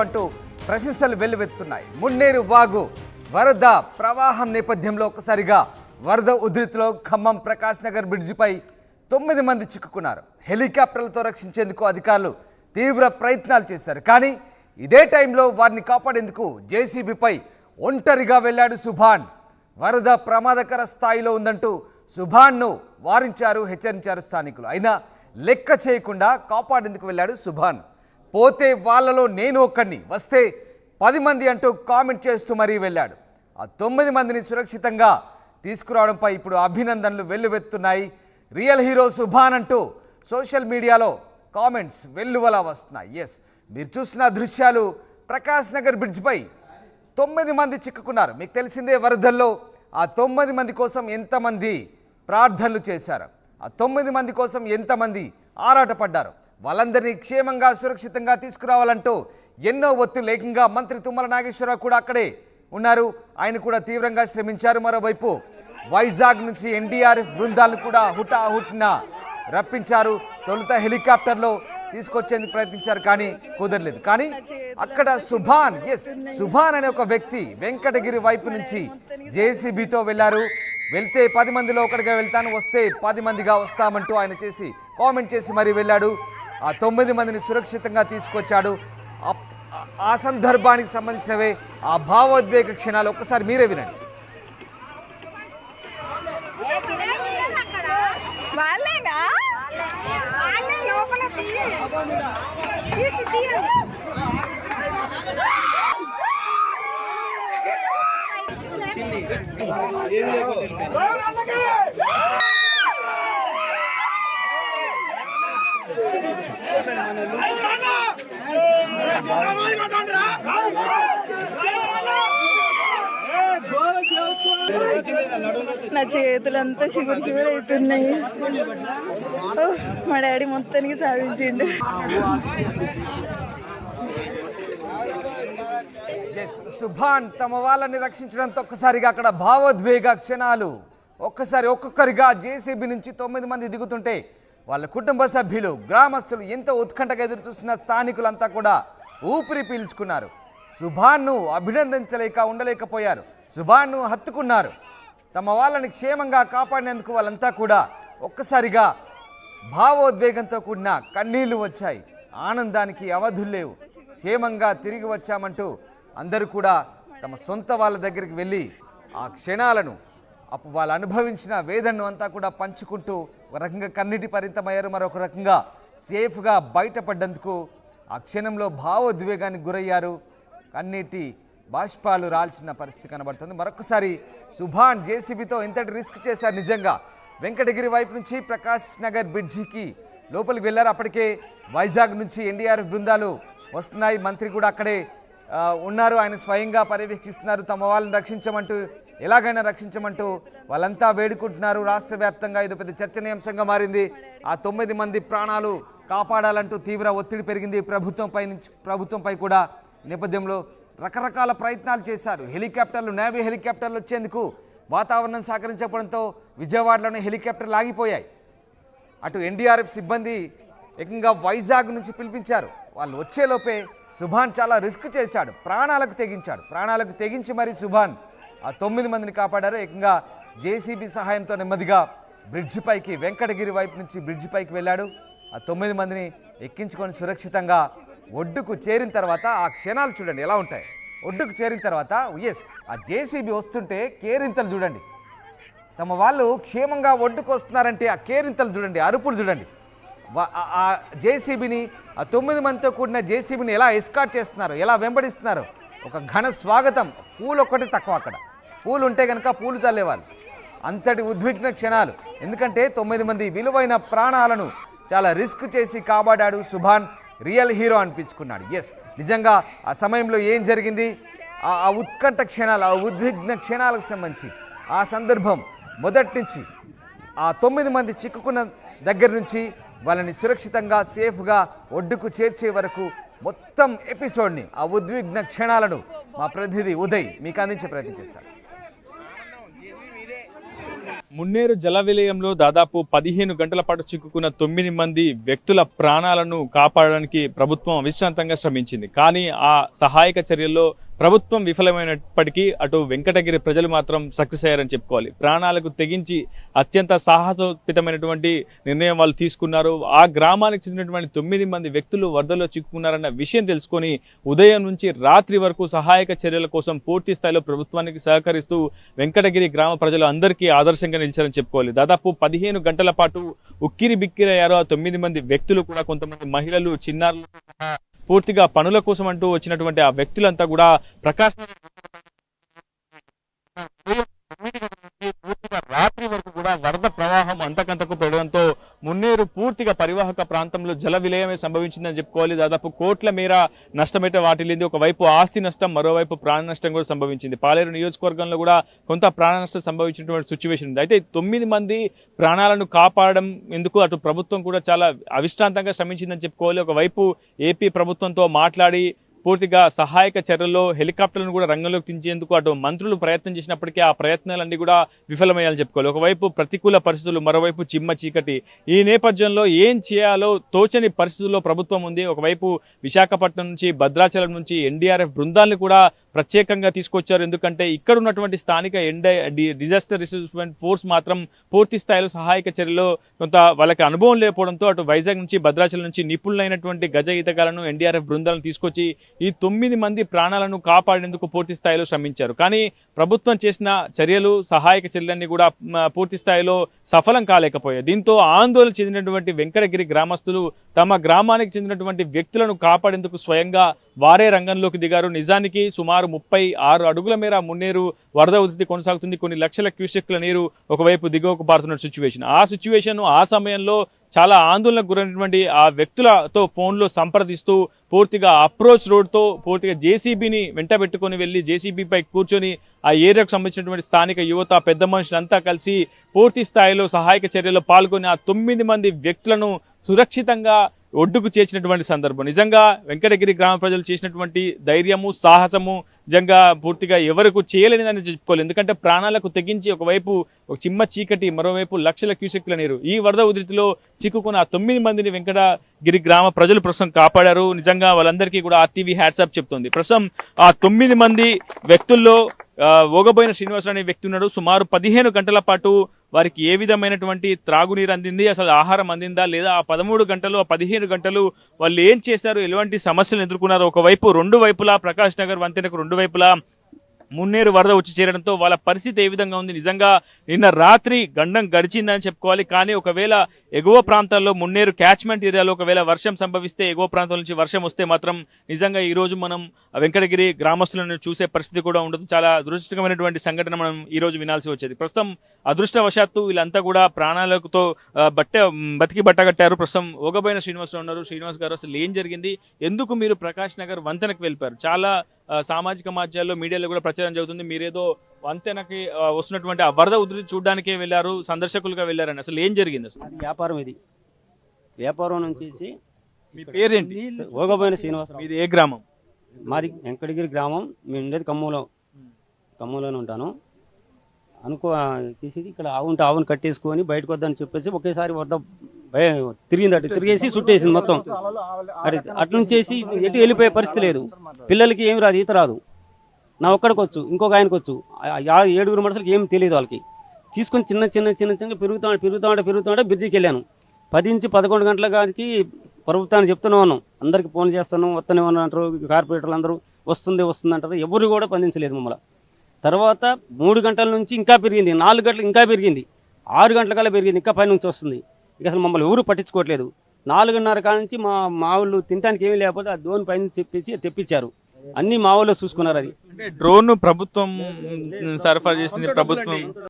అంటూ ప్రశంసలు వెల్లువెత్తున్నాయి. మున్నేరు వాగు వరద ప్రవాహం నేపథ్యంలో ఒకసారిగా వరద ఉధృతిలో ఖమ్మం ప్రకాష్ నగర్ బ్రిడ్జిపై 9 మంది చిక్కుకున్నారు. హెలికాప్టర్లతో రక్షించేందుకు అధికారులు తీవ్ర ప్రయత్నాలు చేశారు. కానీ ఇదే టైంలో వారిని కాపాడేందుకు జేసీబీపై ఒంటరిగా వెళ్లాడు సుభాన్. వరద ప్రమాదకర స్థాయిలో ఉందంటూ సుభాన్ను వారించారు, హెచ్చరించారు స్థానికులు. అయినా లెక్క చేయకుండా కాపాడేందుకు వెళ్లాడు సుభాన్. పోతే వాళ్ళలో నేను ఒక్కడిని, వస్తే 10 మంది అంటూ కామెంట్ చేస్తూ మరీ వెళ్ళాడు. ఆ 9 మందిని సురక్షితంగా తీసుకురావడంపై ఇప్పుడు అభినందనలు వెల్లువెత్తున్నాయి. రియల్ హీరో సుభాన్ అంటూ సోషల్ మీడియాలో కామెంట్స్ వెల్లువలా వస్తున్నాయి. ఎస్, మీరు చూస్తున్న దృశ్యాలు ప్రకాష్ నగర్ బ్రిడ్జ్పై 9 మంది చిక్కుకున్నారు. మీకు తెలిసిందే వరదల్లో ఆ 9 మంది కోసం ఎంతమంది ప్రార్థనలు చేశారు, ఆ 9 మంది కోసం ఎంతమంది ఆరాటపడ్డారు. వాళ్ళందరినీ క్షేమంగా సురక్షితంగా తీసుకురావాలంటూ ఎన్నో ఒత్తిళ్లు. ఏకంగా మంత్రి తుమ్మల నాగేశ్వరరావు కూడా అక్కడే ఉన్నారు. ఆయన కూడా తీవ్రంగా శ్రమించారు. మరోవైపు వైజాగ్ నుంచి ఎన్డీఆర్ఎఫ్ బృందాలను కూడా హుటాహుటిన రప్పించారు. తొలుత హెలికాప్టర్లో తీసుకొచ్చేందుకు ప్రయత్నించారు, కానీ కుదరలేదు. కానీ అక్కడ సుభాన్ అనే ఒక వ్యక్తి వెంకటగిరి వైపు నుంచి జేసీబీతో వెళ్లారు. వెళ్తే 10 మందిలో ఒకటిగా వెళ్తాను, వస్తే 10 మందిగా వస్తామంటూ ఆయన కామెంట్ చేసి మరీ వెళ్ళాడు. ఆ 9 మందిని సురక్షితంగా తీసుకొచ్చాడు. ఆ సందర్భానికి సంబంధించినవే ఆ భావోద్వేగ క్షణాలు ఒక్కసారి మీరే వినండి. నా చేతులంతా చిగురు చిగురు అవుతున్నాయి. మా డాడీ మొత్తానికి సాధించిండు. సుభాన్ తమ వాళ్ళని రక్షించడంతో ఒక్కసారిగా అక్కడ భావోద్వేగ క్షణాలు. ఒక్కొక్కరిగా జేసీబీ నుంచి 9 మంది దిగుతుంటే వాళ్ళ కుటుంబ సభ్యులు, గ్రామస్తులు ఎంతో ఉత్కంఠగా ఎదురు చూస్తున్న స్థానికులంతా కూడా ఊపిరి పీల్చుకున్నారు. సుభాన్ను అభినందించలేక ఉండలేకపోయారు. సుభాన్ను హత్తుకున్నారు. తమ వాళ్ళని క్షేమంగా కాపాడినందుకు వాళ్ళంతా కూడా ఒక్కసారిగా భావోద్వేగంతో కూడిన కన్నీళ్లు వచ్చాయి. ఆనందానికి అవధులు లేవు. క్షేమంగా తిరిగి వచ్చామంటూ అందరూ కూడా తమ సొంత వాళ్ళ దగ్గరికి వెళ్ళి ఆ క్షణాలను, అప్పుడు వాళ్ళు అనుభవించిన వేదనను అంతా కూడా పంచుకుంటూ ఒక రకంగా కన్నీటి పరిమితమయ్యారు. మరొక రకంగా సేఫ్గా బయటపడ్డందుకు ఆ క్షణంలో భావోద్వేగానికి గురయ్యారు. కన్నీటి బాష్పాలు రాల్చిన పరిస్థితి కనబడుతుంది. మరొకసారి సుభాన్ జేసీబీతో ఎంతటి రిస్క్ చేశారు. నిజంగా వెంకటగిరి వైపు నుంచి ప్రకాష్ నగర్ బ్రిడ్జికి లోపలికి వెళ్ళారు. అప్పటికే వైజాగ్ నుంచి ఎన్డీఆర్ఎఫ్ బృందాలు వస్తున్నాయి. మంత్రి కూడా అక్కడే ఉన్నారు. ఆయన స్వయంగా పర్యవేక్షిస్తున్నారు. తమ వాళ్ళని రక్షించమంటూ, ఎలాగైనా రక్షించమంటూ వాళ్ళంతా వేడుకుంటున్నారు. రాష్ట్ర వ్యాప్తంగా ఇది పెద్ద చర్చనీయాంశంగా మారింది. ఆ 9 మంది ప్రాణాలు కాపాడాలంటూ తీవ్ర ఒత్తిడి పెరిగింది ప్రభుత్వంపై కూడా. నేపథ్యంలో రకరకాల ప్రయత్నాలు చేశారు. హెలికాప్టర్లు, నేవీ హెలికాప్టర్లు వచ్చేందుకు వాతావరణం సహకరించడంతో విజయవాడలోనే హెలికాప్టర్లు ఆగిపోయాయి. అటు ఎన్డీఆర్ఎఫ్ సిబ్బంది ఏకంగా వైజాగ్ నుంచి పిలిపించారు. వాళ్ళు వచ్చేలోపే సుభాన్ చాలా రిస్క్ చేశాడు. ప్రాణాలకు తెగించి మరి సుభాన్ ఆ 9 మందిని కాపాడారు. ఏకంగా జేసీబీ సహాయంతో నెమ్మదిగా బ్రిడ్జి పైకి, వెంకటగిరి వైపు నుంచి బ్రిడ్జి పైకి వెళ్ళాడు. ఆ 9 మందిని ఎక్కించుకొని సురక్షితంగా ఒడ్డుకు చేరిన తర్వాత ఆ క్షణాలు చూడండి ఎలా ఉంటాయి. ఒడ్డుకు చేరిన తర్వాత ఆ జేసీబీ వస్తుంటే కేరింతలు చూడండి. తమ వాళ్ళు క్షేమంగా ఒడ్డుకు వస్తున్నారంటే ఆ కేరింతలు చూడండి, అరుపులు చూడండి. ఆ జేసీబీని, ఆ 9 మందితో కూడిన జేసీబీని ఎలా ఎస్కార్ట్ చేస్తున్నారు, ఎలా వెంబడిస్తున్నారు. ఒక ఘన స్వాగతం. పూలు ఒక్కటి తక్కువ, అక్కడ పూలు ఉంటే కనుక పూలు చల్లేవాళ్ళు. అంతటి ఉద్విగ్న క్షణాలు. ఎందుకంటే 9 మంది విలువైన ప్రాణాలను చాలా రిస్క్ చేసి కాపాడాడు సుభాన్. Real hero అనిపించుకున్నాడు. నిజంగా ఆ సమయంలో ఏం జరిగింది, ఆ ఉత్కంఠ క్షణాలు, ఆ ఉద్విగ్న క్షణాలకు సంబంధించి ఆ సందర్భం మొదటి నుంచి ఆ 9 మంది చిక్కుకున్న దగ్గర నుంచి వాళ్ళని సురక్షితంగా సేఫ్గా ఒడ్డుకు చేర్చే వరకు మొత్తం ఎపిసోడ్ని, ఆ ఉద్విగ్న క్షణాలను మా ప్రతినిధి ఉదయ్ మీకు అందించే ప్రయత్నం చేస్తాడు. మున్నేరు జల విలయంలో దాదాపు 15 గంటల పాటు చిక్కుకున్న 9 మంది వ్యక్తుల ప్రాణాలను కాపాడడానికి ప్రభుత్వం అవిశ్రాంతంగా శ్రమించింది. కానీ ఆ సహాయక చర్యల్లో ప్రభుత్వం విఫలమైనప్పటికీ అటు వెంకటగిరి ప్రజలు మాత్రం సక్సెస్ అయ్యారని చెప్పుకోవాలి. ప్రాణాలకు తెగించి అత్యంత సాహసోపేతమైనటువంటి నిర్ణయం వాళ్ళు తీసుకున్నారు. ఆ గ్రామానికి చెందినటువంటి 9 మంది వ్యక్తులు వరదలో చిక్కుకున్నారన్న విషయం తెలుసుకొని ఉదయం నుంచి రాత్రి వరకు సహాయక చర్యల కోసం పూర్తి స్థాయిలో ప్రభుత్వానికి సహకరిస్తూ వెంకటగిరి గ్రామ ప్రజలు అందరికీ ఆదర్శంగా నిలిచారని చెప్పుకోవాలి. దాదాపు 15 గంటల పాటు ఉక్కిరి బిక్కిరయ్యారు ఆ 9 మంది వ్యక్తులు కూడా. కొంతమంది మహిళలు, చిన్నారులు పూర్తిగా పనుల కోసం అంటూ వచ్చినటువంటి ఆ వ్యక్తులంతా కూడా ప్రకాశం పూర్తిగా రాత్రి వరకు కూడా వరద ప్రవాహం అంతకంతకు పెరగడంతో మున్నేరు పూర్తిగా పరివాహక ప్రాంతంలో జల విలయమే సంభవించిందని చెప్పుకోవాలి. దాదాపు కోట్ల మేర నష్టమైతే వాటిల్లింది. ఒకవైపు ఆస్తి నష్టం, మరోవైపు ప్రాణ నష్టం కూడా సంభవించింది. పాలేరు నియోజకవర్గంలో కూడా కొంత ప్రాణ నష్టం సంభవించినటువంటి సిచ్యువేషన్ ఉంది. అయితే 9 మంది ప్రాణాలను కాపాడడం ఎందుకు అటు ప్రభుత్వం కూడా చాలా అవిశ్రాంతంగా శ్రమించిందని చెప్పుకోవాలి. ఒకవైపు ఏపీ ప్రభుత్వంతో మాట్లాడి పూర్తిగా సహాయక చర్యల్లో హెలికాప్టర్లను కూడా రంగంలోకి దించేందుకు అటు మంత్రులు ప్రయత్నం చేసినప్పటికీ ఆ ప్రయత్నాలన్నీ కూడా విఫలమయ్యాలని చెప్పుకోవాలి. ఒకవైపు ప్రతికూల పరిస్థితులు, మరోవైపు చిమ్మ చీకటి. ఈ నేపథ్యంలో ఏం చేయాలో తోచని పరిస్థితుల్లో ప్రభుత్వం ఉంది. ఒకవైపు విశాఖపట్నం నుంచి, భద్రాచలం నుంచి ఎన్డీఆర్ఎఫ్ బృందాలను కూడా ప్రత్యేకంగా తీసుకొచ్చారు. ఎందుకంటే ఇక్కడ ఉన్నటువంటి స్థానిక డిజాస్టర్ రిసీవ్మెంట్ ఫోర్స్ మాత్రం పూర్తి స్థాయిలో సహాయక చర్యలో కొంత వాళ్ళకి అనుభవం లేకపోవడంతో అటు వైజాగ్ నుంచి, భద్రాచలం నుంచి నిపుణులైనటువంటి గజ ఈతగాళ్లను, ఎన్డీఆర్ఎఫ్ బృందాలను తీసుకొచ్చి ఈ 9 మంది ప్రాణాలను కాపాడేందుకు పూర్తి స్థాయిలో శ్రమించారు. కానీ ప్రభుత్వం చేసిన చర్యలు, సహాయక చర్యలన్నీ కూడా పూర్తి స్థాయిలో సఫలం కాలేకపోయాయి. దీంతో ఆందోళన చెందినటువంటి వెంకటగిరి గ్రామస్తులు తమ గ్రామానికి చెందినటువంటి వ్యక్తులను కాపాడేందుకు స్వయంగా వారే రంగంలోకి దిగారు. నిజానికి సుమారు 36 అడుగుల మేర మున్నేరు వరద ఉధృతి కొనసాగుతుంది. కొన్ని లక్షల క్యూసెక్ల నీరు ఒకవైపు దిగువకు పారుతున్న సిచ్యువేషన్. ఆ సమయంలో చాలా ఆందోళనకు గురైనటువంటి ఆ వ్యక్తులతో ఫోన్లో సంప్రదిస్తూ పూర్తిగా అప్రోచ్ రోడ్తో పూర్తిగా జేసీబీని వెంట పెట్టుకొని వెళ్ళి జేసీబీపై కూర్చొని ఆ ఏరియాకు సంబంధించినటువంటి స్థానిక యువత, పెద్ద మనుషులంతా కలిసి పూర్తి స్థాయిలో సహాయక చర్యల్లో పాల్గొని ఆ 9 మంది వ్యక్తులను సురక్షితంగా ఒడ్డుకు చేర్చినటువంటి సందర్భం. నిజంగా వెంకటగిరి గ్రామ ప్రజలు చేసినటువంటి ధైర్యము, సాహసము నిజంగా పూర్తిగా ఎవరికి చేయలేనిదని చెప్పుకోవాలి. ఎందుకంటే ప్రాణాలకు తెగించి ఒకవైపు ఒక చిమ్మ చీకటి, మరోవైపు లక్షల క్యూసెక్ల నీరు. ఈ వరద ఉధృతిలో చిక్కుకున్న 9 మందిని వెంకటగిరి గ్రామ ప్రజలు ప్రస్తుతం కాపాడారు. నిజంగా వాళ్ళందరికీ కూడా ఆర్టీవీ హ్యాట్సాప్ చెప్తుంది. ప్రస్తుతం ఆ 9 మంది వ్యక్తుల్లో ఓగబోయిన శ్రీనివాసరావు అనే వ్యక్తి ఉన్నాడు. సుమారు 15 గంటల పాటు వారికి ఏ విధమైనటువంటి త్రాగునీరు అందింది, అసలు ఆహారం అందిందా లేదా, ఆ 13 గంటలు, ఆ 15 గంటలు వాళ్ళు ఏం చేశారు, ఎలాంటి సమస్యలు ఎదుర్కొన్నారు. ఒకవైపు 2 వైపులా ప్రకాష్ నగర్ వంతెనకు 2 వైపులా మున్నేరు వరద వచ్చి చేరడంతో వాళ్ళ పరిస్థితి ఏ విధంగా ఉంది. నిజంగా నిన్న రాత్రి గండం గడిచిందని చెప్పుకోవాలి. కానీ ఒకవేళ ఎగువ ప్రాంతాల్లో మున్నేరు క్యాచ్మెంట్ ఏరియాలో ఒకవేళ వర్షం సంభవిస్తే, ఎగువ ప్రాంతాల నుంచి వర్షం వస్తే మాత్రం నిజంగా ఈ రోజు మనం వెంకటగిరి గ్రామస్తులను చూసే పరిస్థితి కూడా ఉండదు. చాలా దురదృష్టకరమైనటువంటి సంఘటన మనం ఈ రోజు వినాల్సి వచ్చేది. ప్రస్తుతం అదృష్టవశాత్తు వీళ్ళంతా కూడా ప్రాణాలతో బతికి బట్టగట్టారు. ప్రస్తుతం ఓగబోయిన శ్రీనివాసరావు ఉన్నారు. శ్రీనివాస్ గారు, అసలు ఏం జరిగింది, ఎందుకు మీరు ప్రకాష్ నగర్ వంతెనకు వెళ్ళిపోయారు? చాలా సామాజిక మాధ్యాల్లో, మీడియాలో కూడా ప్రచారం జరుగుతుంది మీరేదో వంతెనకి వస్తున్నటువంటి ఆ వరద ఉధృతి చూడడానికే వెళ్ళారు, సందర్శకులుగా వెళ్ళారని. అసలు ఏం జరిగింది? అసలు వ్యాపారం, ఇది వ్యాపారం నుంచి. మీ పేరేంటి? ఓగబోయిన శ్రీనివాస. మీది ఏ గ్రామం? మాది వెంకటగిరి గ్రామం. మేము ఉండేది ఖమ్మంలోనే ఉంటాను. చేసి ఇక్కడ ఆవును కట్టేసుకొని బయటకు వద్దని చెప్పేసి ఒకేసారి వద్ద తిరిగేసి చుట్టేసింది మొత్తం. అట్నుంచేసి ఎటు వెళ్ళిపోయే పరిస్థితి లేదు. పిల్లలకి ఏమి రాదు, ఈత రాదు. నా ఒక్కడికి వచ్చు, ఇంకొక ఆయనకు వచ్చు. 7 మనుషులకి ఏమి తెలియదు. వాళ్ళకి తీసుకొని చిన్న పెరుగుతామంటే బ్రిడ్జికి వెళ్ళాను. 10 నుంచి 11 గంటల కాడికి ప్రభుత్వాన్ని చెప్తూనే ఉన్నాం, అందరికి ఫోన్ చేస్తున్నాం, వస్తూనే అంటారు. కార్పొరేటర్లు అందరూ వస్తుంది అంటారు. ఎవరు కూడా స్పందించలేదు మమ్మల్ని. తర్వాత 3 గంటల నుంచి ఇంకా పెరిగింది, 4 గంటలు ఇంకా పెరిగింది, 6 గంటల కల్లా పెరిగింది, ఇంకా పై నుంచి వస్తుంది. ఇక అసలు మమ్మల్ని ఎవరు పట్టించుకోవట్లేదు. 4:30 కాడ నుంచి మా వాళ్ళు తినడానికి ఏమీ లేకపోతే ఆ డ్రోన్ పైన తెప్పించారు. అన్ని మా వాళ్ళు చూసుకున్నారు. అది అంటే డ్రోన్ ప్రభుత్వం సరఫరా చేసింది ప్రభుత్వం.